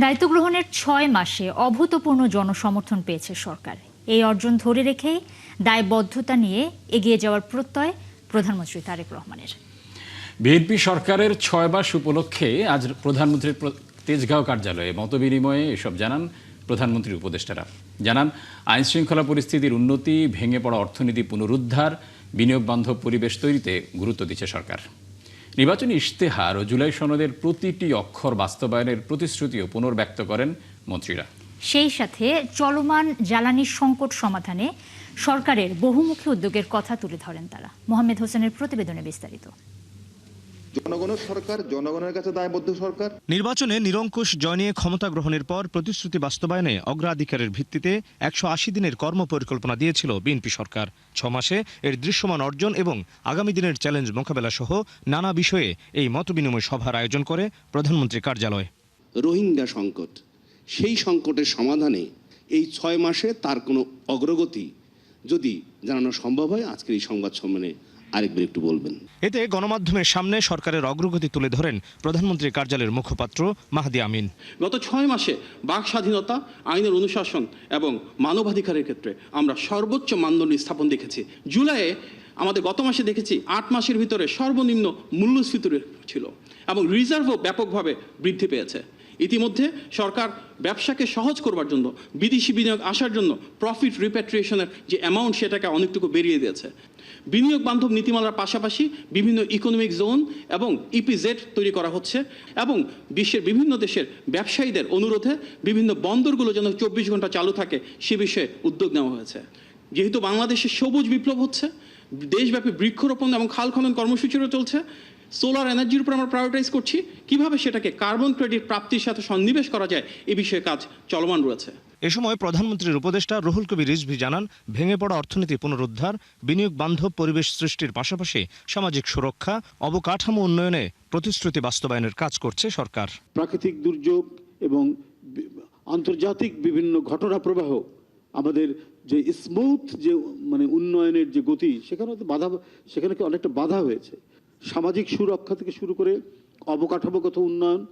দায়িত্ব গ্রহণের ৬ মাসে অভূতপূর্ণ জনসমর্থন পেয়েছে সরকার। এই অর্জন ধরে রেখেই দায়বদ্ধতা নিয়ে এগিয়ে যাওয়ার প্রত্যয় প্রধানমন্ত্রী তারেক রহমানের। বিএনপি সরকারের ৬ মাস উপলক্ষে আজ প্রধানমন্ত্রীর তেজগাঁও কার্যালয়ে মতবিনিময়ে এসব জানান প্রধানমন্ত্রীর উপদেষ্টারা। জানান, আইন শৃঙ্খলা পরিস্থিতির উন্নতি, ভেঙে পড়া অর্থনীতি পুনরুদ্ধার, বিনিয়োগ বান্ধব পরিবেশ তৈরিতে গুরুত্ব দিচ্ছে সরকার। নির্বাচনী ইশতেহার ও জুলাই সনদের প্রতিটি অক্ষর বাস্তবায়নের প্রতিশ্রুতিও পুনর্ব্যক্ত করেন মন্ত্রীরা। সেই সাথে চলমান জ্বালানি সংকট সমাধানে সরকারের বহুমুখী উদ্যোগের কথা তুলে ধরেন তারা। মোহাম্মদ হোসেনের প্রতিবেদনে বিস্তারিত। জনগণের সরকার, জনগণের কাছে দায়বদ্ধ সরকার। নির্বাচনে নিরঙ্কুশ জয় নিয়ে ক্ষমতা গ্রহণের পর প্রতিশ্রুতি বাস্তবায়নে অগ্রাধিকারের ভিত্তিতে ১৮০ দিনের কর্মপরিকল্পনা দিয়েছিল বিএনপি সরকার। ৬ মাসে এর দৃশ্যমান অর্জন এবং আগামী দিনের চ্যালেঞ্জ মোকাবেলা সহ নানা বিষয়ে এই মতবিনিময় সভার আয়োজন করে প্রধানমন্ত্রীর কার্যালয়। রোহিঙ্গা সংকট, সেই সংকটের সমাধানে এই ৬ মাসে তার কোনো অগ্রগতি যদি জানানো সম্ভব হয়, আজকের এই সংবাদ সম্মেলনে আরেকবার একটু বলবেন। এতে গণমাধ্যমের সামনে সরকারের অগ্রগতি তুলে ধরেন প্রধানমন্ত্রীর কার্যালয়ের মুখপাত্র মাহদি আমিন। গত ৬ মাসে বাক স্বাধীনতা, আইনের অনুশাসন এবং মানবাধিকারের ক্ষেত্রে আমরা সর্বোচ্চ মানদণ্ড স্থাপন দেখেছি। জুলাইয়ে আমাদের গত মাসে দেখেছি ৮ মাসের ভিতরে সর্বনিম্ন মূল্যস্ফীতি ছিল এবং রিজার্ভও ব্যাপকভাবে বৃদ্ধি পেয়েছে। ইতিমধ্যে সরকার ব্যবসাকে সহজ করবার জন্য, বিদেশি বিনিয়োগ আসার জন্য প্রফিট রিপ্যাট্রিয়েশনের যে অ্যামাউন্ট, সেটাকে অনেকটুকু বেরিয়ে দিয়েছে। বিনিয়োগ বান্ধব নীতিমালার পাশাপাশি বিভিন্ন ইকোনমিক জোন এবং ইপিজেড তৈরি করা হচ্ছে এবং বিশ্বের বিভিন্ন দেশের ব্যবসায়ীদের অনুরোধে বিভিন্ন বন্দরগুলো যেন ২৪ ঘন্টা চালু থাকে সে বিষয়ে উদ্যোগ নেওয়া হয়েছে। যেহেতু বাংলাদেশে সবুজ বিপ্লব হচ্ছে, দেশব্যাপী বৃক্ষরোপণ এবং খাল খনন কর্মসূচিরও চলছে, সোলার এনার্জির উপর আমরা প্রায়োরিটাইজ করছি, কিভাবে সেটাকে কার্বন ক্রেডিট প্রাপ্তির সাথে সন্নিবেশ করা যায় এ বিষয়ে কাজ চলমান রয়েছে। এ সময় প্রধানমন্ত্রীর উপদেষ্টা রুহুল কবির রিজভী জানান, ভেঙে পড়া অর্থনীতি পুনরুদ্ধার, বিনিয়োগ বান্ধব পরিবেশ সৃষ্টির পাশাপাশি সামাজিক সুরক্ষা, অবকাঠামো উন্নয়নে প্রতিশ্রুতি বাস্তবায়নের কাজ করছে সরকার। প্রাকৃতিক দুর্যোগ এবং আন্তর্জাতিক বিভিন্ন ঘটনা প্রবাহ আমাদের যে স্মুথ যে উন্নয়নের যে গতি, সেখানে অনেকটা বাধা হয়েছে। সামাজিক সুরক্ষা থেকে শুরু করে অবকাঠামোগত উন্নয়ন,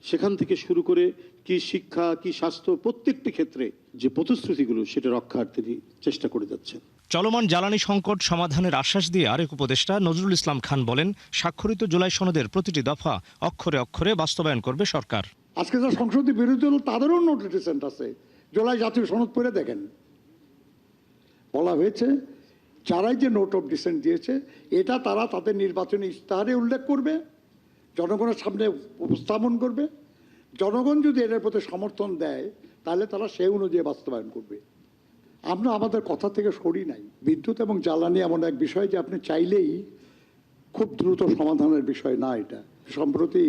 সেখান থেকে শুরু করে কি শিক্ষা, কি স্বাস্থ্য, প্রত্যেকটি ক্ষেত্রে যে প্রতিশ্রুতিগুলো সেটা রক্ষার তিনি চেষ্টা করে যাচ্ছেন। চলমান জ্বালানি সংকট সমাধানের আশ্বাস দিয়ে আরেক উপদেষ্টা নজরুল ইসলাম খান বলেন, স্বাক্ষরিত জুলাই সনদের প্রতিটি দফা অক্ষরে অক্ষরে বাস্তবায়ন করবে সরকার। আজকে যারা সংসদে বিরোধী দল, তাদেরও নোট রিসেন্ট আছে, জুলাই জাতীয় সনদ পড়ে দেখেন। বলা হয়েছে যারাই যে নোট অফ ডিসেন্ট দিয়েছে, এটা তারা তাদের নির্বাচনী ইশতেহারে উল্লেখ করবে, জনগণের সামনে উপস্থাপন করবে। জনগণ যদি এটার প্রতি সমর্থন দেয়, তাহলে তারা সেই অনুযায়ী বাস্তবায়ন করবে। আমরা আমাদের কথা থেকে সরি নাই। বিদ্যুৎ এবং জ্বালানি এমন এক বিষয় যে আপনি চাইলেই খুব দ্রুত সমাধানের বিষয় না। এটা সম্প্রতি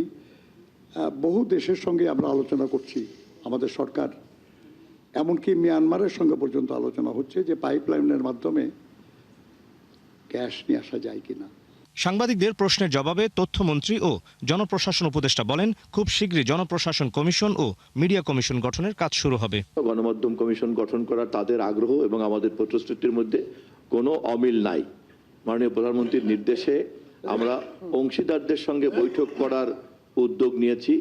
বহু দেশের সঙ্গে আমরা আলোচনা করছি, আমাদের সরকার, এমনকি মিয়ানমারের সঙ্গে পর্যন্ত আলোচনা হচ্ছে যে পাইপলাইনের মাধ্যমে গ্যাস নিয়ে আসা যায় কিনা। সাংবাদিকদের প্রশ্নের জবাবে তথ্যমন্ত্রী ও জনপ্রশাসন উপদেষ্টা বলেন, খুব শীঘ্রই জনপ্রশাসন কমিশন ও মিডিয়া কমিশন গঠনের কাজ শুরু হবে। গণমাধ্যম কমিশন গঠন করার তাদের আগ্রহ এবং আমাদের প্রতিশ্রুতির মধ্যে কোনো অমিল নাই। মাননীয় প্রধানমন্ত্রীর নির্দেশে আমরা অংশীদারদের সঙ্গে বৈঠক করার উদ্যোগ নিয়েছি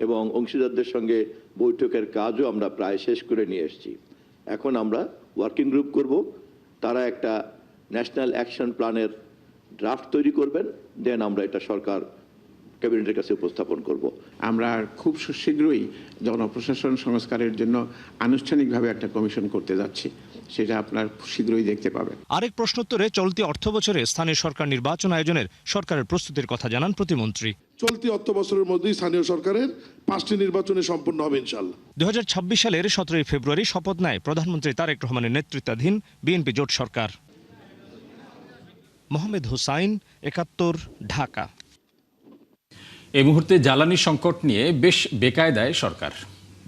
এবং অংশীদারদের সঙ্গে বৈঠকের কাজও আমরা প্রায় শেষ করে নিয়ে এসেছি। এখন আমরা ওয়ার্কিং গ্রুপ করব, তারা একটা ন্যাশনাল অ্যাকশন প্ল্যানের ড্রাফট তৈরি করবেন, দেন আমরা এটা সরকার ক্যাবিনেটের কাছে উপস্থাপন করব। আমরা খুব শীঘ্রই জনপ্রশাসন সংস্কারের জন্য আনুষ্ঠানিকভাবে একটা কমিশন করতে যাচ্ছি, সেটা আপনার শীঘ্রই দেখতে পাবেন। আরেক প্রশ্নোত্তরে চলতি অর্থ বছরে স্থানীয় সরকার নির্বাচন আয়োজনের সরকারের প্রস্তুতির কথা জানান প্রতিমন্ত্রী। চলতি অর্থ বছরের মধ্যেই স্থানীয় সরকারের 5টি নির্বাচনে সম্পন্ন হবে ইনশাআল্লাহ। 2026 সালের 17 ফেব্রুয়ারি শপথ নেয় প্রধানমন্ত্রী তারেক রহমানের নেতৃত্বাধীন বিএনপি জোট সরকার। মোহাম্মদ হোসাইন, 71, ঢাকা। এই মুহূর্তে জ্বালানি সংকট নিয়ে বেশ বেকায়দায় সরকার।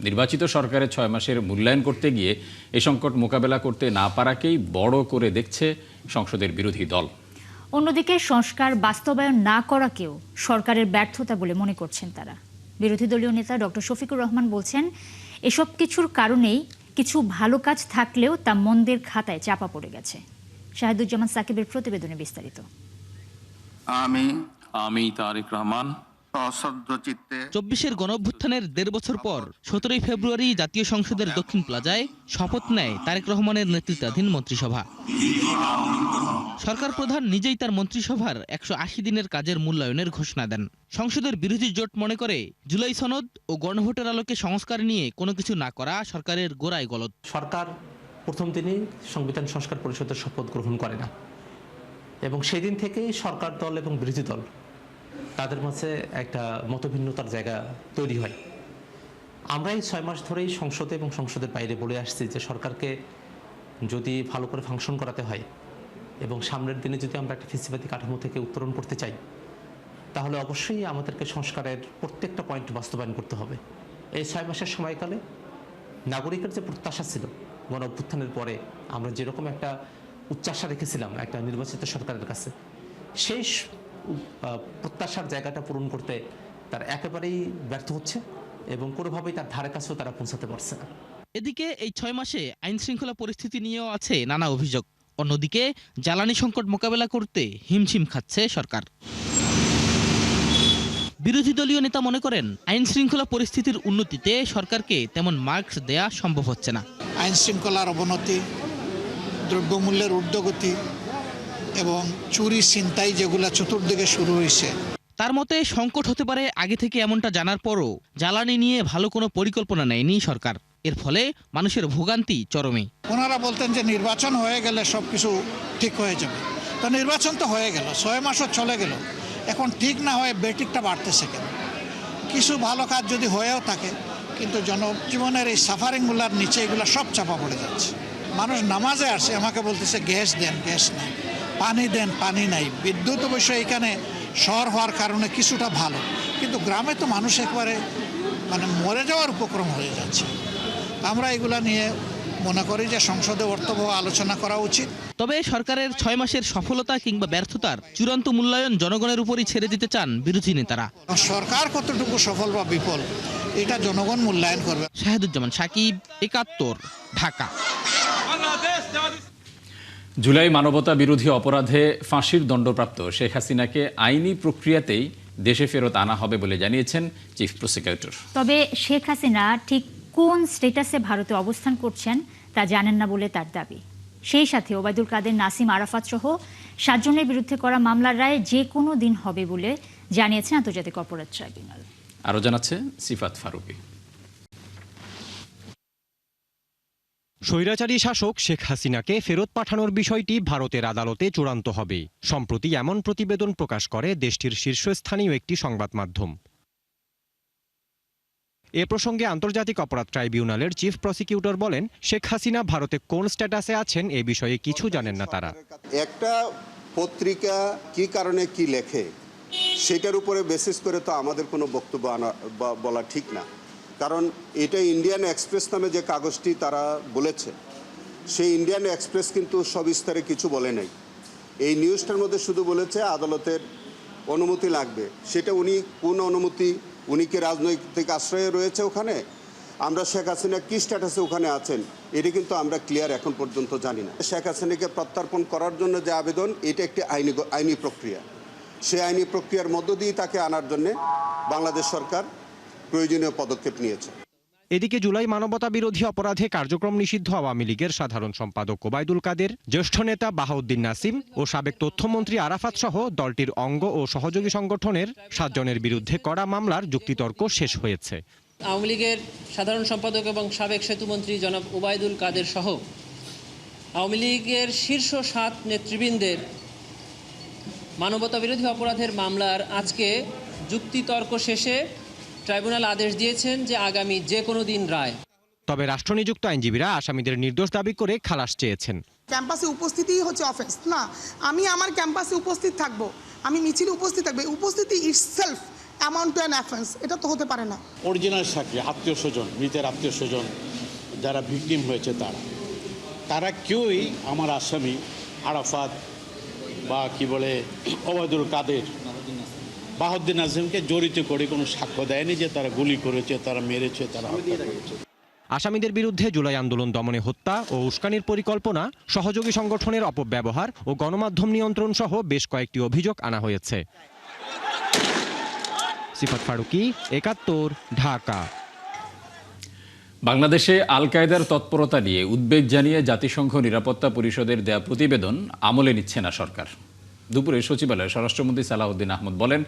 নির্বাচিত সরকারের 6 মাসের মূল্যায়ন করতে গিয়ে এই সংকট মোকাবেলা করতে না পারাকেই বড় করে দেখছে সংসদের বিরোধী দল। অন্যদিকে সংস্কার বাস্তবায়ন না করাকেও সরকারের ব্যর্থতা বলে মনে করছেন তারা। বিরোধী দলীয় নেতা ডক্টর শফিকুর রহমান বলছেন, এসব কিছুর কারণেই কিছু ভালো কাজ থাকলেও তা মন্দের খাতায় চাপা পড়ে গেছে। শাহিদুজ্জামান সাকিবের প্রতিবেদনে বিস্তারিত। আমি তারেক রহমান চব্বিশের গণঅভ্যুত্থানের ১.৫ বছর পর ১৭ই ফেব্রুয়ারি জাতীয় সংসদের দক্ষিণ প্লাজায় শপথ নেয় তারেক রহমানের নেতৃত্বাধীন মন্ত্রিসভা। সরকার প্রধান নিজেই তার মন্ত্রিসভার ১৮০ দিনের কাজের মূল্যায়নের ঘোষণা দেন। সংসদের বিরোধী জোট মনে করে জুলাই সনদ ও গণভোটের আলোকে সংস্কার নিয়ে কোনো কিছু না করা সরকারের গোড়ায় গলদ। সরকার প্রথম দিনই সংবিধান সংস্কার পরিষদের শপথ গ্রহণ করে না এবং সেই দিন থেকেই সরকার দল এবং বিরোধী দল তাদের মাঝে একটা মতভিন্নতার জায়গা তৈরি হয়। আমরা এই ৬ মাস ধরেই সংসদে এবং সংসদের বাইরে বলে আসছি যে সরকারকে যদি ভালো করে ফাংশন করাতে হয় এবং সামনের দিনে যদি আমরা একটা ফিসিবাদী কাঠামো থেকে উত্তরণ করতে চাই তাহলে অবশ্যই আমাদেরকে সংস্কারের প্রত্যেকটা পয়েন্ট বাস্তবায়ন করতে হবে। এই ৬ মাসের সময়কালে নাগরিকের যে প্রত্যাশা ছিল গণ অভ্যুত্থানের পরে আমরা যেরকম একটা উচ্চাশা রেখেছিলাম একটা নির্বাচিত সরকারের কাছে, সেই প্রত্যাশার জায়গাটা পূরণ করতে তার একেবারেই ব্যর্থ হচ্ছে এবং কোনোভাবেই তার ধারে কাছেও তারা পৌঁছাতে পারছে না। এদিকে এই ৬ মাসে আইন শৃঙ্খলা পরিস্থিতি নিয়েও আছে নানা অভিযোগ। অন্যদিকে জ্বালানি সংকট মোকাবেলা করতে হিমশিম খাচ্ছে সরকার। বিরোধী দলীয় নেতা মনে করেন আইন শৃঙ্খলা পরিস্থিতির উন্নতিতে সরকারকে তেমন মার্কস দেয়া সম্ভব হচ্ছে না। আইন শৃঙ্খলার অবনতি, দ্রব্যমূল্যের ঊর্ধ্বগতি এবং চুরি ছিনতাই যেগুলো চতুর্দিকে শুরু হয়েছে, তার মতে সংকট হতে পারে আগে থেকে এমনটা জানার পরও জ্বালানি নিয়ে ভালো কোনো পরিকল্পনা নেয়নি সরকার। এর ফলে মানুষের ভোগান্তি চরমে। ওনারা বলতেন যে নির্বাচন হয়ে গেলে সব কিছু ঠিক হয়ে যাবে, তো নির্বাচন তো হয়ে গেল, ৬ মাসও চলে গেল, এখন ঠিক না হয়ে বেঠিকটা বাড়তেছে কেন? কিছু ভালো কাজ যদি হয়েও থাকে কিন্তু জনজীবনের এই সাফারিংগুলোর নিচে এগুলো সব চাপা পড়ে যাচ্ছে। মানুষ নামাজে আসে, আমাকে বলতেছে গ্যাস দেন, গ্যাস নাই, পানি দেন, পানি নাই। বিদ্যুৎ অবশ্য এখানে শহর হওয়ার কারণে কিছুটা ভালো, কিন্তু গ্রামে তো মানুষ একবারে মরে যাওয়ার উপক্রম হয়ে যাচ্ছে। আমরা এগুলা নিয়ে মনে করি যে সংসদে অর্থবহ আলোচনা করা উচিত। তবে সরকারের ৬ মাসের সফলতা কিংবা ব্যর্থতার চূড়ান্ত মূল্যায়ন জনগণের উপরই ছেড়ে দিতে চান বিরোধী নেতারা। সরকার কতটুকু সফল বা বিফল এটা জনগণ মূল্যায়ন করবে। শাহেদুজ্জামান সাকিব, ৭১, ঢাকা। জুলাই মানবতা বিরোধী অপরাধে ফাঁসির দণ্ডপ্রাপ্ত শেখ হাসিনাকে আইনি প্রক্রিয়াতেই দেশে ফেরত আনা হবে বলে জানিয়েছেন চিফ প্রসিকিউটর। তবে শেখ হাসিনা ঠিক কোন স্ট্যাটাসে ভারতে অবস্থান করছেন তা জানেন না বলে তার দাবি। সেই সাথে ওবায়দুল কাদের, নাসিম আরাফাত সহ ৭ জনের বিরুদ্ধে করা মামলার রায় যে কোনো দিন হবে বলে জানিয়েছেন আন্তর্জাতিক অপরাধ ট্রাইব্যুনাল। আরও জানাচ্ছে সিফাত ফারুকী। স্বৈরাচারী শাসক শেখ হাসিনাকে ফেরত পাঠানোর বিষয়টি ভারতের আদালতে চূড়ান্ত হবে। সম্প্রতি এমন প্রতিবেদন প্রকাশ করে দেশটির শীর্ষস্থানীয় একটি সংবাদ মাধ্যম। এ প্রসঙ্গে আন্তর্জাতিক অপরাধ ট্রাইব্যুনালের চিফ প্রসিকিউটর বলেন, শেখ হাসিনা ভারতে কোন স্ট্যাটাসে আছেন এ বিষয়ে কিছু জানেন না তারা। একটা পত্রিকা কি কারণে কি লেখে সেটার উপরে বেসিস করে তো আমাদের কোনো বক্তব্য বলা ঠিক না। কারণ এটা ইন্ডিয়ান এক্সপ্রেস নামে যে কাগজটি তারা বলেছে, সেই ইন্ডিয়ান এক্সপ্রেস কিন্তু সবিস্তারে কিছু বলে নাই। এই নিউজটার মধ্যে শুধু বলেছে আদালতের অনুমতি লাগবে। সেটা উনি কোন অনুমতি, উনি কি রাজনৈতিক আশ্রয়ে রয়েছে ওখানে, আমরা শেখ হাসিনা কি স্ট্যাটাসে ওখানে আছেন এটা কিন্তু আমরা ক্লিয়ার এখন পর্যন্ত জানি না। শেখ হাসিনাকে প্রত্যর্পণ করার জন্য যে আবেদন, এটা একটি আইনি প্রক্রিয়া। সেই আইনি প্রক্রিয়ার মধ্য দিয়ে তাকে আনার জন্য বাংলাদেশ সরকার প্রয়োজনীয় পদক্ষেপ নিয়েছে। এদিকে জুলাই মানবতা বিরোধী অপরাধে কার্যক্রম নিষিদ্ধ আওয়ামী লীগের সাধারণ সম্পাদক ওবায়দুল কাদের, জ্যেষ্ঠ নেতা বাহাউদ্দিন নাসিম ও সাবেক তথ্যমন্ত্রী আরাফাত সহ দলটির অঙ্গ ও সহযোগী সংগঠনের ৭ জনের বিরুদ্ধে করা মামলার যুক্তিতর্ক শেষ হয়েছে। আওয়ামী লীগের সাধারণ সম্পাদক এবং সাবেক সেতুমন্ত্রী জনাব ওবায়দুল কাদের সহ আওয়ামী লীগের শীর্ষ ৭ নেতৃবৃন্দের মানবতা বিরোধী অপরাধের মামলার আজকে যুক্তিতর্ক শেষে ট্রাইব্যুনাল আদেশ দিয়েছেন যে আগামী যে কোনো দিন রায়। তবে রাষ্ট্রনিযুক্ত আইনজীবীরা আসামিদের নির্দোষ দাবি করে খালাস চেয়েছেন। ক্যাম্পাসে উপস্থিতিই হচ্ছে অফেন্স না। আমি আমার ক্যাম্পাসে উপস্থিত থাকবো, আমি মিছিলে উপস্থিত থাকবো, উপস্থিতি itself amount to an offence, এটা তো হতে পারে না। অরিজিনাল সাক্ষী, আত্মীয় স্বজন, মৃতের আত্মীয় স্বজন যারা ভিকটিম হয়েছে তারা কেউই আমার আসামি আরাফাত বা কি বলে ওবায়দুল কাদের, বাহাউদ্দিন নাজিমকে জড়িত করে কোনো সাক্ষ্য দেয়নি যে তারা গুলি করেছে, তারা মেরেছে, তারা হত্যা করেছে। আসামিদের বিরুদ্ধে জুলাই আন্দোলন দমনে হত্যা ও উস্কানির পরিকল্পনা, সহযোগী সংগঠনের অপব্যবহার ও গণমাধ্যম নিয়ন্ত্রণ সহ বেশ কয়েকটি অভিযোগ আনা হয়েছে। সিফাত ফারুকী, ৭১, ঢাকা। বাংলাদেশে আল কায়েদার তৎপরতা নিয়ে উদ্বেগ জানিয়ে জাতিসংঘ নিরাপত্তা পরিষদের দেয়া প্রতিবেদন আমলে নিচ্ছে না সরকার। দুপুরে সচিবালয়ে স্বরাষ্ট্রমন্ত্রী সালাউদ্দিন আহমদ বলেন,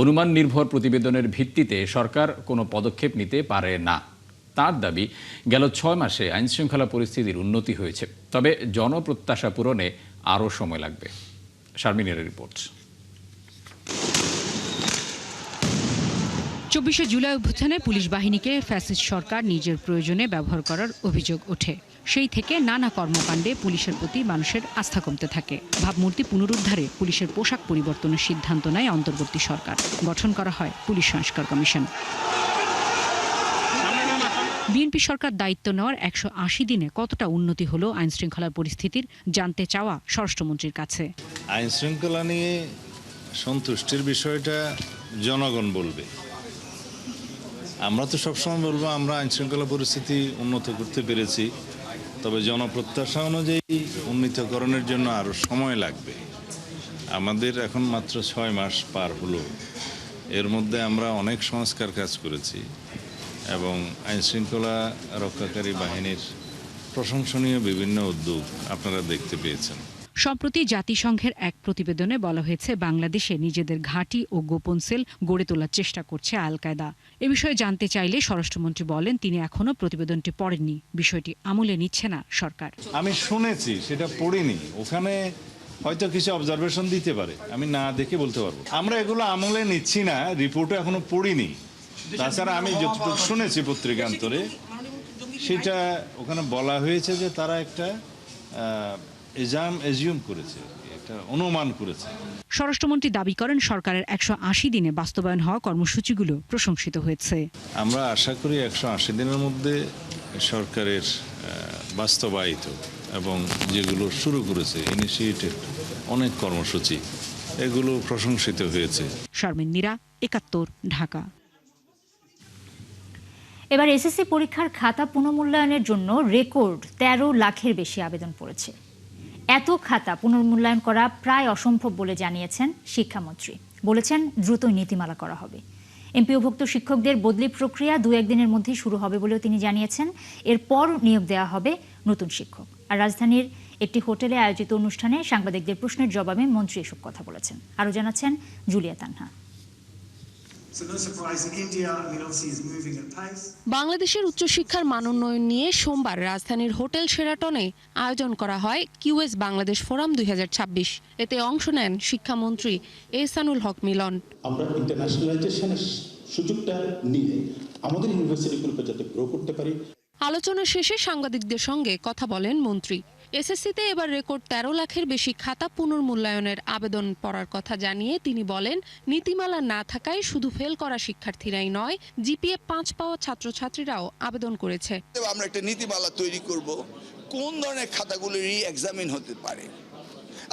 অনুমান নির্ভর প্রতিবেদনের ভিত্তিতে সরকার কোনো পদক্ষেপ নিতে পারে না। তার দাবি, গেল ৬ মাসে আইনশৃঙ্খলা পরিস্থিতির উন্নতি হয়েছে, তবে জনপ্রত্যাশা পূরণে আরও সময় লাগবে। শারমিনের রিপোর্ট। ২৪শে জুলাই অভ্যুত্থানে পুলিশ বাহিনীকে ফ্যাসিস্ট সরকার নিজের প্রয়োজনে ব্যবহার করার অভিযোগ ওঠে। সেই থেকে নানা কর্মকাণ্ডে পুলিশের প্রতি মানুষের আস্থা কমতে থাকে। ভাবমূর্তি পুনরুদ্ধারে পুলিশের পোশাক পরিবর্তনের সিদ্ধান্ত নেয় অন্তর্বর্তী সরকার। গঠন করা হয় পুলিশ সংস্কার কমিশন। বিএনপি সরকার দায়িত্ব নেওয়ার ১৮০ দিনে কতটা উন্নতি হলো আইন শৃঙ্খলার পরিস্থিতির জানতে চাওয়া স্বরাষ্ট্রমন্ত্রীর কাছে। আইন শৃঙ্খলা নিয়ে সন্তুষ্টির বিষয়টা জনগণ বলবে। আমরা তো সবসময় বলবো আমরা আইন শৃঙ্খলা পরিস্থিতি উন্নত করতে পেরেছি, তবে জনপ্রত্যাশা অনুযায়ী উন্নীতকরণের জন্য আরও সময় লাগবে। আমাদের এখন মাত্র ৬ মাস পার হলো, এর মধ্যে আমরা অনেক সংস্কার কাজ করেছি এবং আইন শৃঙ্খলা রক্ষাকারী বাহিনীর প্রশংসনীয় বিভিন্ন উদ্যোগ আপনারা দেখতে পেয়েছেন। সম্প্রতি জাতিসংঘের এক প্রতিবেদনে বলা হয়েছে, বাংলাদেশে নিজেদের ঘাঁটি ও গোপন সেল গড়ে তোলার চেষ্টা করছে আল কায়েদা। এ বিষয়ে জানতে চাইলে স্বরাষ্ট্রমন্ত্রী বলেন, তিনি এখনো প্রতিবেদনটি পড়েননি, বিষয়টি আমলে নিচ্ছে না সরকার। আমি শুনেছি, সেটা পড়িনি, ওখানে হয়তো কিছু অবজারভেশন দিতে পারে, আমি না দেখে বলতে পারবো। আমরা এগুলো আমলে নিচ্ছি না, রিপোর্টে এখনো পড়িনি। তাছাড়া আমি যতটুকু শুনেছি পত্রিকান্তরে, সেটা ওখানে বলা হয়েছে যে তারা একটা এজিউম করেছে, একটা অনুমান করেছে। স্বরাষ্ট্রমন্ত্রী দাবি করেন, সরকারের ১৮০ দিনে বাস্তবায়ন হওয়া কর্মসূচিগুলো প্রশংসিত হয়েছে। আমরা আশা করি ১৮০ দিনের মধ্যে সরকারের বাস্তবায়িত এবং যেগুলো শুরু করেছে ইনিশিয়েটেড অনেক কর্মসূচি, এগুলো প্রশংসিত হয়েছে। শারমিন মীরা, ৭১, ঢাকা। এবার এসএসসি পরীক্ষার খাতা পুনর্মূল্যায়নের জন্য রেকর্ড ১৩ লাখের বেশি আবেদন পড়েছে। এত খাতা পুনর্মূল্যায়ন করা প্রায় অসম্ভব বলে জানিয়েছেন শিক্ষামন্ত্রী। বলেছেন, দ্রুতই নীতিমালা করা হবে। এমপিওভুক্ত শিক্ষকদের বদলি প্রক্রিয়া ২-১ দিনের মধ্যেই শুরু হবে বলেও তিনি জানিয়েছেন। এরপর নিয়োগ দেওয়া হবে নতুন শিক্ষক। আর রাজধানীর একটি হোটেলে আয়োজিত অনুষ্ঠানে সাংবাদিকদের প্রশ্নের জবাবে মন্ত্রী এসব কথা বলেছেন। আরও জানাচ্ছেন জুলিয়া তানহা। বাংলাদেশের উচ্চশিক্ষার মান উন্নয়ন নিয়ে সোমবার রাজধানীর হোটেল শেরাটনে আয়োজন করা হয় কিউএস বাংলাদেশ ফোরাম ২০২৬। এতে অংশ নেন শিক্ষামন্ত্রী এহসানুল হক মিলন। আমরা ইন্টারন্যাশনালাইজেশনের সুযোগটা নিয়ে আমাদের ইউনিভার্সিটিগুলোকে যাতে গ্রো করতে পারি। আলোচনা শেষে সাংবাদিকদের সঙ্গে কথা বলেন মন্ত্রী। এসএসসিতে এবার রেকর্ড ১৩ লাখের বেশি খাতা পুনর্মূল্যায়নের আবেদন পড়ার কথা জানিয়ে তিনি বলেন, নীতিমালা না থাকায় শুধু ফেল করা শিক্ষার্থীরাই নয়, জিপিএ ৫ পাওয়া ছাত্রছাত্রীরাও আবেদন করেছে। আমরা একটা নীতিমালা তৈরি করব, কোন ধরনের খাতাগুলো রি এক্সামিন হতে পারে।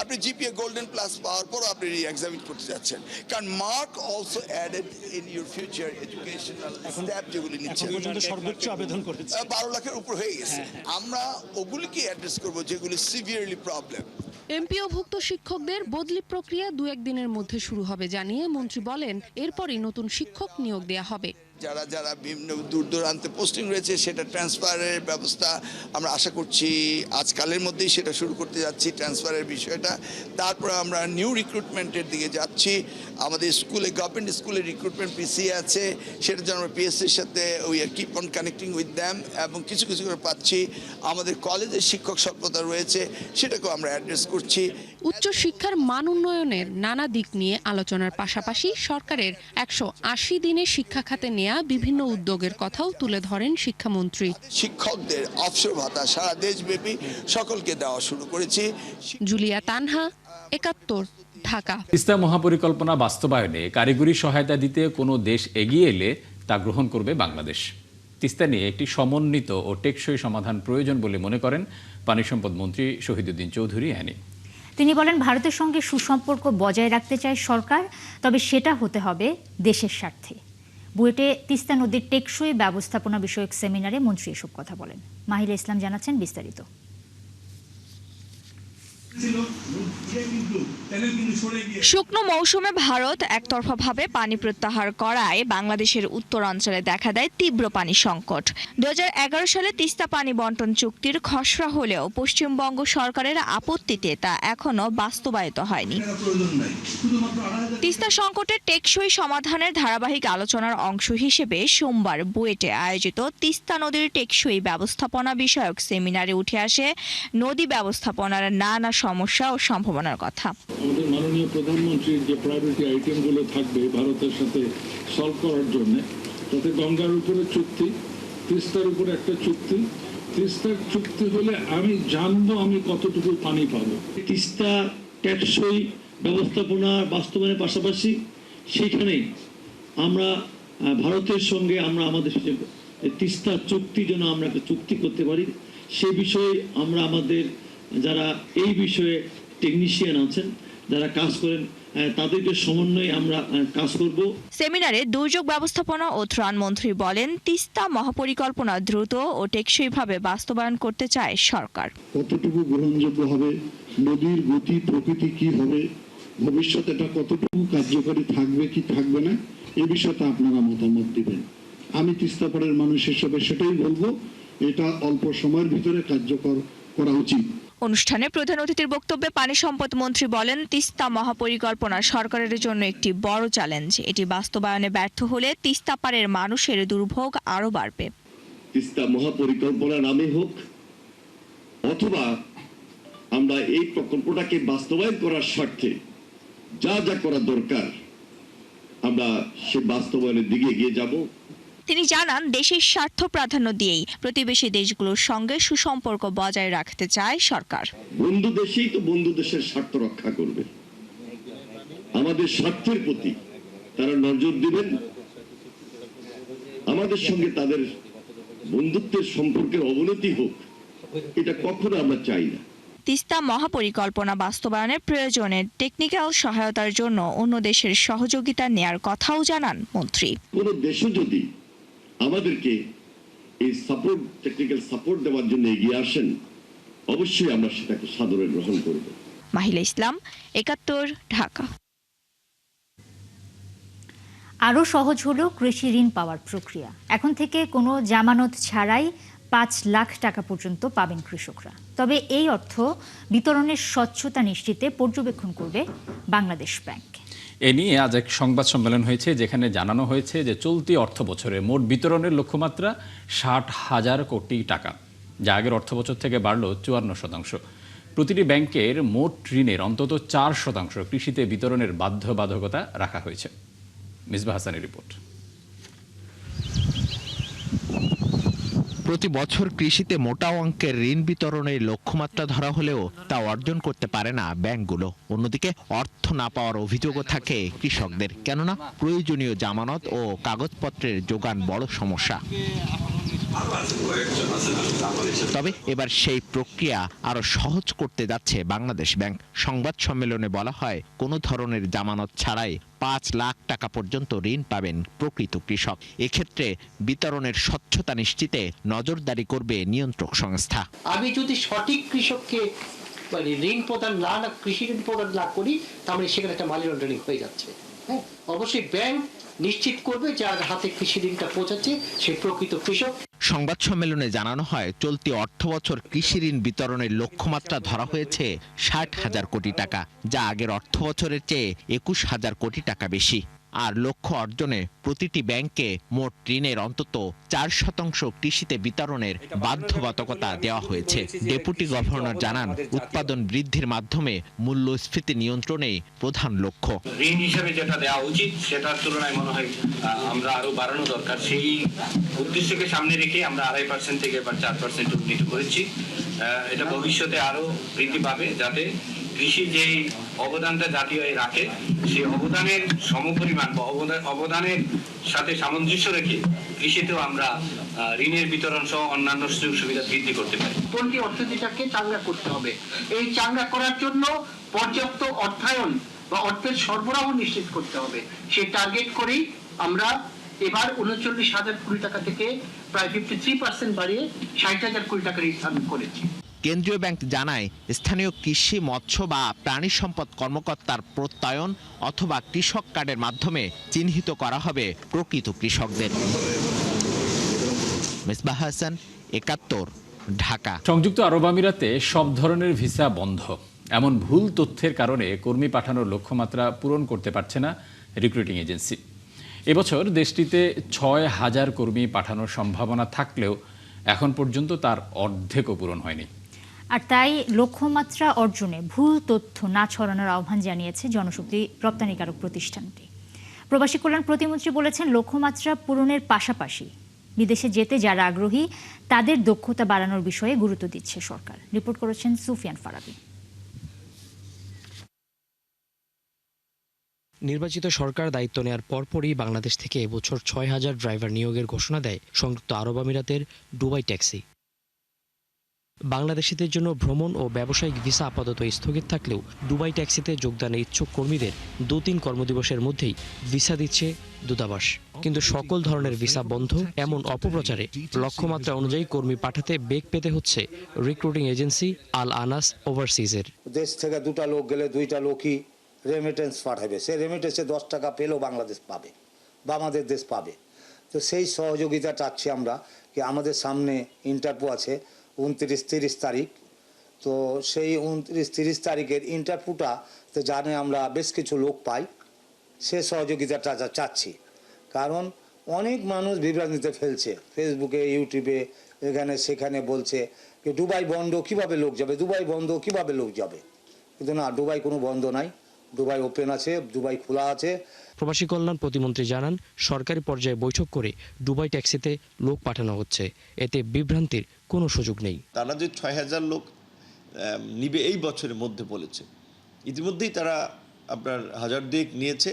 আপনি জিপিএ গোল্ডেন প্লাস পাওয়ার পরও আপনি রি এক্সামিন করতে যাচ্ছেন, কারণ mark also added in your future educational step যেগুলি নিচ্ছে। সর্বোচ্চ আবেদন করেছে ১২ লাখের উপর হয়ে গেছে। আমরা ওগুলিকে অ্যাড্রেস করব যেগুলি সিভিয়ারলি প্রবলেম। এমপিওভুক্ত শিক্ষকদের বদলি প্রক্রিয়া ২-১ দিনের মধ্যে শুরু হবে জানিয়ে মন্ত্রী বলেন, এরপরই নতুন শিক্ষক নিয়োগ দেওয়া হবে। যারা বিভিন্ন দূর দূরান্তে পোস্টিং রয়েছে, সেটা ট্রান্সফারের ব্যবস্থা আমরা আশা করছি আজকালের মধ্যেই সেটা শুরু করতে যাচ্ছি, ট্রান্সফারের বিষয়টা। তারপরে আমরা নিউ রিক্রুটমেন্টের দিকে যাচ্ছি। আমাদের স্কুলে, গভর্নমেন্ট স্কুলে রিক্রুটমেন্ট পিছিয়ে আছে, সেটার জন্য আমরা পিএসসির সাথে we are keep on connecting with them, এবং কিছু কিছু করে পাচ্ছি। আমাদের কলেজের শিক্ষক স্বল্পতা রয়েছে, সেটাকেও আমরা অ্যাড্রেস করছি। উচ্চশিক্ষার মান উন্নয়নের নানা দিক নিয়ে আলোচনার পাশাপাশি সরকারের ১৮০ দিনে শিক্ষা খাতে নেয়া বিভিন্ন উদ্যোগের কথাও তুলে ধরেন শিক্ষামন্ত্রী। শিক্ষকদের অবসর ভাতা সারা দেশব্যাপী সকলকে দেওয়া শুরু করেছি। জুলিয়া তানহা, ৭১, ঢাকা। তিস্তা মহাপরিকল্পনা বাস্তবায়নে কারিগরি সহায়তা দিতে কোনো দেশ এগিয়ে এলে তা গ্রহণ করবে বাংলাদেশ। তিস্তা নিয়ে একটি সমন্বিত ও টেকসই সমাধান প্রয়োজন বলে মনে করেন পানি সম্পদ মন্ত্রী শহীদুদ্দিন চৌধুরী অ্যানি। তিনি বলেন, ভারতের সঙ্গে সুসম্পর্ক বজায় রাখতে চায় সরকার, তবে সেটা হতে হবে দেশের স্বার্থে। বুয়েটে তিস্তা নদীর টেকসই ব্যবস্থাপনা বিষয়ক সেমিনারে মন্ত্রী এসব কথা বলেন। মাহিলা ইসলাম জানাচ্ছেন বিস্তারিত। শুকনো মৌসুমে ভারত একতরফাভাবে পানি প্রত্যাহার করায় বাংলাদেশের উত্তরাঞ্চলে দেখা দেয় তীব্র পানি সংকট। 2011 সালে তিস্তা পানি বন্টন চুক্তির খসড়া হলেও পশ্চিমবঙ্গ সরকারের আপত্তিতে তা এখনো বাস্তবায়িত হয়নি। তিস্তা সংকটের টেকসই সমাধানের ধারাবাহিক আলোচনার অংশ হিসেবে সোমবার বুয়েটে আয়োজিত তিস্তা নদীর টেকসই ব্যবস্থাপনা বিষয়ক সেমিনারে উঠে আসে নদী ব্যবস্থাপনার নানা সমস্যা ও সম্ভাবনার কথা। আমাদের মাননীয় প্রধানমন্ত্রীর যে প্রায়োরিটি আইটেমগুলো থাকবে ভারতের সাথে সলভ করার জন্য, তাতে গঙ্গার উপরে চুক্তি, তিস্তার উপরে একটা চুক্তি, তিস্তার চুক্তি হলে আমি জানবো আমি কতটুকু পানি পাবো। তিস্তা টেকসই ব্যবস্থাপনা বাস্তবায়নের পাশাপাশি সেখানে আমরা ভারতের সঙ্গে আমরা আমাদের তিস্তা চুক্তি যেন আমরা একটা চুক্তি করতে পারি, সে বিষয়ে আমরা আমাদের যারা এই বিষয়ে টেকনিশিয়ান আছেন, যারা কাজ করেন, তাদেরকে সমন্বয়ে আমরা কাজ করব। সেমিনারে দুর্যোগ ব্যবস্থাপনা ও ত্রাণ মন্ত্রী বলেন, তিস্তা মহাপরিকল্পনা দ্রুত ও টেকসইভাবে বাস্তবায়ন করতে চায় সরকার। কতটুকু গ্রহণযোগ্য হবে, নদীর গতি প্রকৃতি কি হবে, ভবিষ্যতে এটা কতটুকু কার্যকরী থাকবে কি থাকবে না, এ বিষয়টা আপনারা মতামত দিবেন। আমি তিস্তাপাড়ের মানুষ হিসেবে সেটাই বলবো, এটা অল্প সময়ের ভিতরে কার্যকর করা উচিত। অনুষ্ঠানে প্রধান অতিথির বক্তব্যে পানি সম্পদ মন্ত্রী বলেন, তিস্তা মহাপরিকল্পনা সরকারের জন্য একটি বড় চ্যালেঞ্জ। এটি বাস্তবায়নে ব্যর্থ হলে তিস্তা পাড়ের মানুষের দুর্ভোগ আরো বাড়বে। তিস্তা মহাপরিকল্পনা নামে হোক অথবা আমরা এই প্রকল্পটাকে বাস্তবায়ন করার স্বার্থে যা যা করা দরকার আমরা সে বাস্তবায়নের দিকে এগিয়ে যাব। তিনি জানান, দেশের স্বার্থ প্রাধান্য দিয়েই প্রতিবেশী দেশগুলোর সঙ্গে সুসম্পর্ক বজায় রাখতে চায় সরকার। বন্ধু দেশেই তো বন্ধু দেশের স্বার্থ রক্ষা করবে। আমাদের স্বার্থের প্রতি তারা নজর দিবেন, আমাদের সঙ্গে তাদের বন্ধুত্বের সম্পর্কের অবনতি হোক, এটা কখনো আমরা চাই না। তিস্তা মহাপরিকল্পনা বাস্তবায়নের প্রয়োজনে টেকনিক্যাল সহায়তার জন্য অন্য দেশের সহযোগিতা নেয়ার কথাও জানান মন্ত্রী। কোন দেশও যদি আমাদেরকে এই সাপোর্ট, টেকনিক্যাল সাপোর্ট দেওয়ার জন্য এগিয়ে আসেন, অবশ্যই আমরা সেটাকে সাদরে গ্রহণ করব। মাহিলা ইসলাম, ৭১, ঢাকা। আরও সহজ হলো কৃষি ঋণ পাওয়ার প্রক্রিয়া। এখন থেকে কোনো জামানত ছাড়াই ৫ লাখ টাকা পর্যন্ত পাবেন কৃষকরা। তবে এই অর্থ বিতরণের স্বচ্ছতা নিশ্চিতে পর্যবেক্ষণ করবে বাংলাদেশ ব্যাংক। এ নিয়ে আজ এক সংবাদ সম্মেলন হয়েছে, যেখানে জানানো হয়েছে যে চলতি অর্থ বছরে মোট বিতরণের লক্ষ্যমাত্রা ৬০,০০০ কোটি টাকা, যা আগের অর্থবছর থেকে বাড়ল ৫৪%। প্রতিটি ব্যাংকের মোট ঋণের অন্তত ৪% কৃষিতে বিতরণের বাধ্যবাধকতা রাখা হয়েছে। মিসবাহ হাসানের রিপোর্ট। প্রতি বছর কৃষিতে মোটা অঙ্কের ঋণ বিতরণের লক্ষ্যমাত্রা ধরা হলেও তা অর্জন করতে পারে না ব্যাংকগুলো। অন্যদিকে অর্থ না পাওয়ার অভিযোগও থাকে কৃষকদের, কেননা প্রয়োজনীয় জামানত ও কাগজপত্রের যোগান বড় সমস্যা। তবে এবার সেই প্রক্রিয়া আরো সহজ করতে যাচ্ছে বাংলাদেশ ব্যাংক। সংবাদ সম্মেলনে বলা হয়, কোনো ধরনের জামানত ছাড়াই ৫ লাখ টাকা পর্যন্ত ঋণ পাবেন প্রকৃত কৃষক। এক্ষেত্রে বিতরণের স্বচ্ছতা নিশ্চিতে নজরদারি করবে নিয়ন্ত্রক সংস্থা। আমি যদি সঠিক কৃষককে ঋণ প্রদান কৃষি ঋণ প্রদান না করি, তাহলে সেখানে একটা মানি লন্ডারিং হয়ে যাচ্ছে। হ্যাঁ, অবশ্যই ব্যাংক নিশ্চিত করবে যার হাতে কৃষি ঋণটা পৌঁছাচ্ছে সে প্রকৃত কৃষক। সংবাদ সম্মেলনে জানানো হয়, চলতি অর্থবছর কৃষি ঋণ বিতরণের লক্ষ্যমাত্রা ধরা হয়েছে ৬০,০০০ কোটি টাকা, যা আগের অর্থবছরের চেয়ে ২১,০০০ কোটি টাকা বেশি। আর লক্ষ্য অর্জনে প্রতিটি ব্যাংকে মোট ঋণের অন্তত ৪% কৃষিতে বিতরণের বাধ্যবাধকতা দেওয়া হয়েছে। ডেপুটি গভর্নর জানান, উৎপাদন বৃদ্ধির মাধ্যমে মূল্যস্ফীতি নিয়ন্ত্রণেই প্রধান লক্ষ্য। ঋণ হিসেবে যেটা দেওয়া উচিত সেটার তুলনায় মনে হয় আমরা আরো বাড়ানো দরকার। সেই উদ্দেশ্যকে সামনে রেখে আমরা ২.৫% থেকে এবার ৪% উন্নীত করেছি। এটা ভবিষ্যতে আরো বৃদ্ধি পাবে, যাতে কৃষি যেই অবদানটা জাতীয় রাখে সেই অবদানের সমপরিমাণ বা অবদানের সাথে সামঞ্জস্য রেখে কৃষিতেও আমরা ঋণের বিতরণ সহ অন্যান্য সুযোগ সুবিধা বৃদ্ধি করতে পারি। পল্লী অর্থনীতিটাকে চাঙ্গা করতে হবে। এই চাঙ্গা করার জন্য পর্যাপ্ত অর্থায়ন বা অর্থের সরবরাহ নিশ্চিত করতে হবে। সেই টার্গেট করেই আমরা এবার ৩৯,০০০ কোটি টাকা থেকে প্রায় 53% বাড়িয়ে ৬০,০০০ কোটি টাকা নির্ধারণ করেছি। কেন্দ্রীয় ব্যাংক জানায়, স্থানীয় কৃষি, মৎস্য বা প্রাণী সম্পদ কর্মকর্তার প্রত্যয়ন অথবা কৃষক কার্ডের মাধ্যমে চিহ্নিত করা হবে প্রকৃত কৃষকদের। মিসবাহ হাসান, ৭১, ঢাকা। সংযুক্ত আরব আমিরাতে সব ধরনের ভিসা বন্ধ, এমন ভুল তথ্যের কারণে কর্মী পাঠানোর লক্ষ্যমাত্রা পূরণ করতে পারছে না রিক্রুটিং এজেন্সি। এবছর দেশটিতে ৬,০০০ কর্মী পাঠানোর সম্ভাবনা থাকলেও এখন পর্যন্ত তার অর্ধেকও পূরণ হয়নি। আর তাই লক্ষ্যমাত্রা অর্জনে ভুল তথ্য না ছড়ানোর আহ্বান জানিয়েছে জনশক্তি রপ্তানিকারক প্রতিষ্ঠানটি। প্রবাসী কল্যাণ প্রতিমন্ত্রী বলেছেন, লক্ষ্যমাত্রা পূরণের পাশাপাশি বিদেশে যেতে যারা আগ্রহী তাদের দক্ষতা বাড়ানোর বিষয়ে গুরুত্ব দিচ্ছে সরকার। রিপোর্ট করেছেন সুফিয়ান ফারাবি। নির্বাচিত সরকার দায়িত্ব নেওয়ার পরপরই বাংলাদেশ থেকে এবছর ৬,০০০ ড্রাইভার নিয়োগের ঘোষণা দেয় সংযুক্ত আরব আমিরাতের দুবাই ট্যাক্সি। বাংলাদেশিদের জন্য ভ্রমণ ও ব্যবসায়িক ভিসা আপাতত স্থগিত থাকলেও দুবাই ট্যাক্সিতে যোগদানে ইচ্ছুক কর্মীদের ২-৩ কর্মদিবসের মধ্যেই ভিসা দিচ্ছে দূতাবাস। কিন্তু সকল ধরনের ভিসা বন্ধ এমন অপপ্রচারে লক্ষ্যমাত্রা অনুযায়ী কর্মী পাঠাতে বেগ পেতে হচ্ছে রিক্রুটিং এজেন্সি আল আনাস ওভারসিজের। দেশ থেকে 2টা লোক গেলে 2টা লোকই রেমিটেন্স পাঠাবে, সেই রেমিটেন্সে 10 টাকা পেলেও বাংলাদেশ পাবে বা আমাদের দেশ পাবে। তো সেই সহযোগিতা চাচ্ছি আমরা, কি আমাদের সামনে ইন্টারভিউ আছে 29-30 তারিখ। তো সেই 29-30 তারিখের ইন্টারভিউটা তো জানে আমরা বেশ কিছু লোক পাই, সে সহযোগিতাটা চাচ্ছি। কারণ অনেক মানুষ বিভ্রান্তিতে ফেলছে, ফেসবুকে, ইউটিউবে, এখানে সেখানে বলছে যে দুবাই বন্ধ, কিভাবে লোক যাবে, দুবাই বন্ধ, কিভাবে লোক যাবে। কিন্তু না, দুবাই কোনো বন্ধ নাই, দুবাই ওপেন আছে, দুবাই খোলা আছে। প্রবাসী কল্যাণ প্রতিমন্ত্রী জানান, সরকারি পর্যায়ে বৈঠক করে দুবাই ট্যাক্সিতে লোক পাঠানো হচ্ছে, এতে বিভ্রান্তির কোনো সুযোগ নেই। তারা যে ৬,০০০ লোক নিবে এই বছরের মধ্যে বলেছে, ইতিমধ্যেই তারা আপনার ১,০০০ নিয়েছে,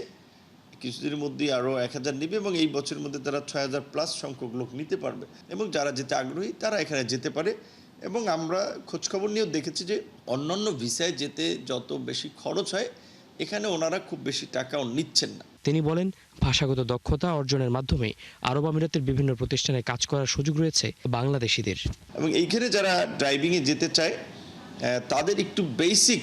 কিছুদিনের মধ্যেই আরও ১,০০০ নিবে এবং এই বছরের মধ্যে তারা ৬,০০০+ সংখ্যক লোক নিতে পারবে এবং যারা যেতে আগ্রহী তারা এখানে যেতে পারে। এবং আমরা খোঁজখবর নিয়েও দেখেছি যে অন্যান্য ভিসায় যেতে যত বেশি খরচ হয়, এখানে ওনারা খুব বেশি টাকাও নিচ্ছেন না। তিনি বলেন, ভাষাগত দক্ষতা অর্জনের মাধ্যমে আরব আমিরাতের বিভিন্ন প্রতিষ্ঠানে কাজ করার সুযোগ রয়েছে বাংলাদেশিদের। এবং এইখানে যারা ড্রাইভিংয়ে যেতে চায় তাদের একটু বেসিক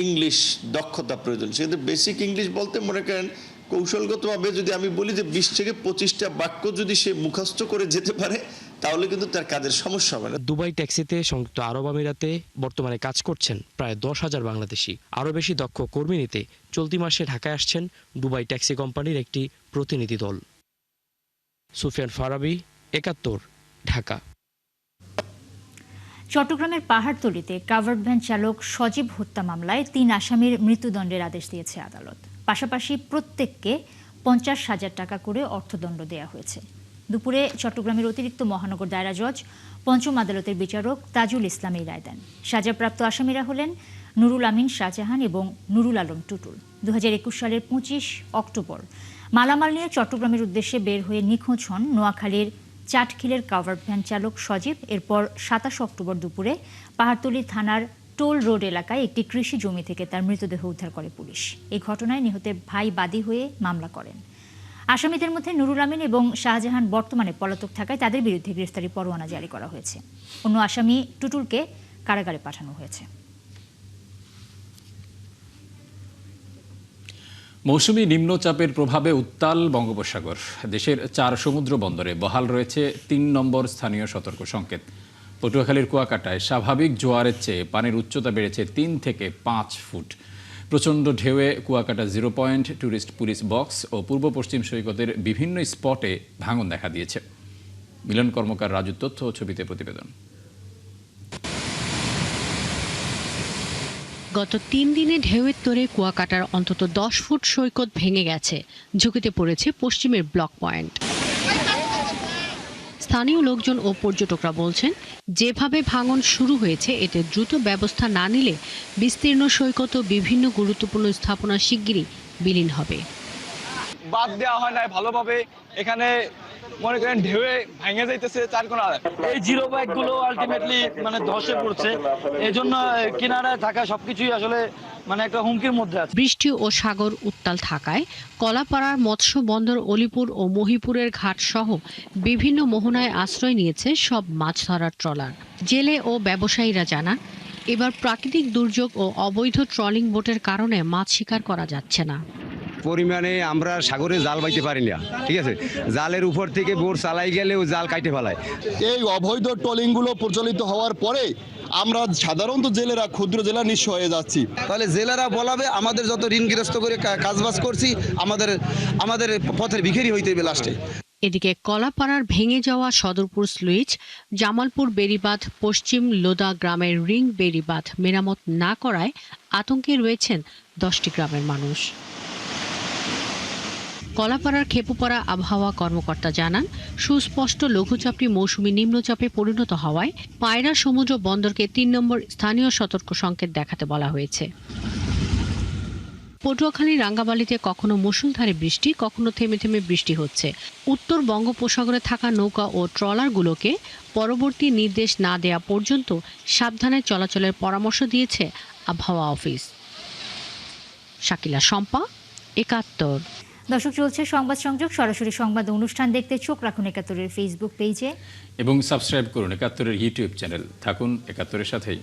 ইংলিশ দক্ষতা প্রয়োজন। সেক্ষেত্রে বেসিক ইংলিশ বলতে মনে করেন কৌশলগতভাবে যদি আমি বলি যে 20 থেকে 25টা বাক্য যদি সে মুখস্থ করে যেতে পারে তাহলে কিন্তু তার কাজের সমস্যা হবে না। দুবাই ট্যাক্সিতে সংযুক্ত আরব আমিরাতে বর্তমানে কাজ করছেন প্রায় 10,000 বাংলাদেশি। আরও বেশি দক্ষ কর্মী নিতে চলতি মাসে ঢাকায় আসছেন দুবাই ট্যাক্সি কোম্পানির একটি প্রতিনিধি দল। সুফিয়ান ফারাবি, ৭১, ঢাকা। চট্টগ্রামের পাহাড়তলীতে কাভার্ড ভ্যান চালক সজীব হত্যা মামলায় 3 আসামির মৃত্যুদণ্ডের আদেশ দিয়েছে আদালত। পাশাপাশি প্রত্যেককে 50,000 টাকা করে অর্থদণ্ড দেওয়া হয়েছে। দুপুরে চট্টগ্রামের অতিরিক্ত মহানগর দায়রা জজ পঞ্চম আদালতের বিচারক তাজুল ইসলাম এই রায় দেন। সাজাপ্রাপ্ত আসামিরা হলেন নুরুল আমিন শাহজাহান এবং নুরুল আলম টুটুল। 2021 সালের 25 অক্টোবর মালামাল নিয়ে চট্টগ্রামের উদ্দেশ্যে বের হয়ে নিখোঁজ হন নোয়াখালীর চাটখিলের কাভার্ড ভ্যান চালক সজীব। এরপর 27 অক্টোবর দুপুরে পাহাড়তলী থানার টোল রোড এলাকায় একটি কৃষি জমি থেকে তার মৃতদেহ উদ্ধার করে পুলিশ। এই ঘটনায় নিহতের ভাই বাদী হয়ে মামলা করেন। আসামিদের মধ্যে নুরুল আমিন এবং শাহজাহান বর্তমানে পলাতক থাকায় তাদের বিরুদ্ধে গ্রেফতারি পরোয়ানা জারি করা হয়েছে। অন্য আসামি টুটুলকে কারাগারে পাঠানো হয়েছে। মৌসুমী নিম্নচাপের প্রভাবে উত্তাল বঙ্গোপসাগর। দেশের 4 সমুদ্র বন্দরে বহাল রয়েছে 3 নম্বর স্থানীয় সতর্ক সংকেত। পটুয়াখালীর কুয়াকাটায় স্বাভাবিক জোয়ারের চেয়ে পানির উচ্চতা বেড়েছে 3 থেকে 5 ফুট। প্রচণ্ড ঢেউয়ে Kuakata 0 point, tourist police box ও পূর্ব পশ্চিম সৈকতের বিভিন্ন স্পটে ভাঙন দেখা দিয়েছে। মিলন কর্মকার রাজুর তথ্য ও ছবিতে প্রতিবেদন। গত 3 দিনে ঢেউয়ের তোড়ে কুয়াকাটার অন্তত 10 ফুট সৈকত ভেঙে গেছে। ঝুঁকিতে পড়েছে পশ্চিমের ব্লক পয়েন্ট। স্থানীয় লোকজন ও পর্যটকরা বলছেন, যেভাবে ভাঙন শুরু হয়েছে এতে দ্রুত ব্যবস্থা না নিলে বিস্তীর্ণ সৈকত ও বিভিন্ন গুরুত্বপূর্ণ স্থাপনা শিগগিরই বিলীন হবে। বাদ দেওয়া হয় না ভালোভাবে, এখানে মনে করেন ঢেউয়ে ভেঙে যাইতেছে চার কোনা। এই জিরো বাইক গুলো আলটিমেটলি মানে ধসে পড়ছে, এই জন্য কিনারায় থাকা সবকিছুই আসলে মানে একটা হুমকির মধ্যে আছে। বৃষ্টি ও সাগর উত্তাল থাকায় কলাপাড়ার মৎস্য বন্দর, অলিপুর ও মহিপুরের ঘাট সহ বিভিন্ন মোহনায় আশ্রয় নিয়েছে সব মাছ ধরার ট্রলার। জেলে ও ব্যবসায়ীরা জানান, এবার প্রাকৃতিক দুর্যোগ ও অবৈধ ট্রলিং বোটের কারণে মাছ শিকার করা যাচ্ছে না। পরিমাণে আমরা সাগরে জাল বাইতে পারি না, ঠিক আছে, জালের উপর থেকে বোট চালাই গেলে ও জাল কাটে ফেলায়। এই অবৈধ ট্রলিংগুলো প্রচলিত হওয়ার পরে আমরা সাধারণত জেলেরা, ক্ষুদ্র জেলা নিঃস্ব হয়ে যাচ্ছি। তাহলে জেলেরা বলাবে আমাদের যত ঋণগ্রস্ত করে কাজবাজ করছি, আমাদের পথের ভিখারি হইতে হবে লাস্টে। এদিকে কলাপাড়ার ভেঙে যাওয়া সদরপুর স্লুইস, জামালপুর বেড়িবাঁধ, পশ্চিম লোদা গ্রামের রিং বেড়িবাঁধ মেরামত না করায় আতঙ্কে রয়েছেন 10টি গ্রামের মানুষ। কলাপাড়ার খেপুপাড়া আবহাওয়া কর্মকর্তা জানান, সুস্পষ্ট লঘুচাপটি মৌসুমী নিম্নচাপে পরিণত হওয়ায় পায়রা সমুদ্র বন্দরকে 3 নম্বর স্থানীয় সতর্ক সংকেত দেখাতে বলা হয়েছে। পটুয়াখালী রাঙ্গাবালিতে কখনো মুষলধারে বৃষ্টি, কখনো থেমে থেমে বৃষ্টি হচ্ছে। উত্তর বঙ্গোপসাগরে থাকা নৌকা ও ট্রলারগুলোকে পরবর্তী নির্দেশ না দেয়া পর্যন্ত সাবধানে চলাচলের পরামর্শ দিয়েছে আবহাওয়া অফিস। শাকিলা শম্পা, ৭১। দর্শক, চলছে সংবাদ সংযোগ। সরাসরি সংবাদ অনুষ্ঠান দেখতে চোখ রাখুন ৭১-এর ফেসবুক পেজে এবং সাবস্ক্রাইব করুন ৭১-এর ইউটিউব চ্যানেল। থাকুন ৭১-এর সাথেই।